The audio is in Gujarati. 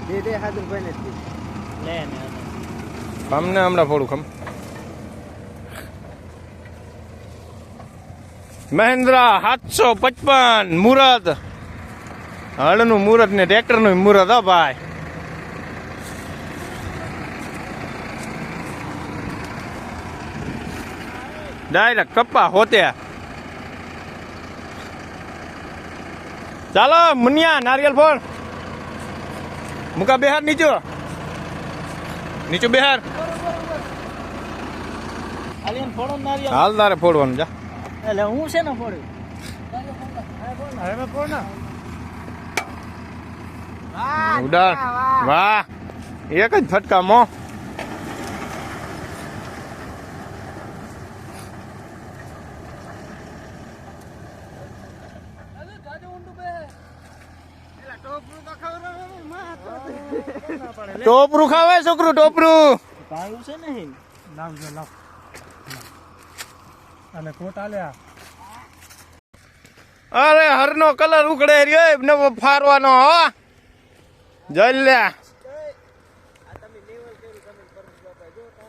દે હાજર ભાઈ ને લે ને અમને હમણાં થોડું ખમ મહેન્દ્રા 755 મુરત હળનું મુરત ને ટ્રેક્ટર નું મુરત હો ભાઈ ડાયરેક્ટ કપ્પા હોતે ચાલો મુનિયા નારિયેલ ફોડ મુકા બેહાર નીચું બેહાર આલિયન ફોડો નારિયેલ હાલ તારે ફોડવાનું જા એટલે હું છે ને ફોડું હવે ફોડ ના ઉડાડ વાહ એક જ ફટકા મો ટોપરું ખાવે છોકરું ટોપરું કાયું છે ને લાવજો લાવ અને કોટ આલ્યા અરે હરનો કલર ઉકળે રહ્યો નવો ફારવાનો હો જઈ લે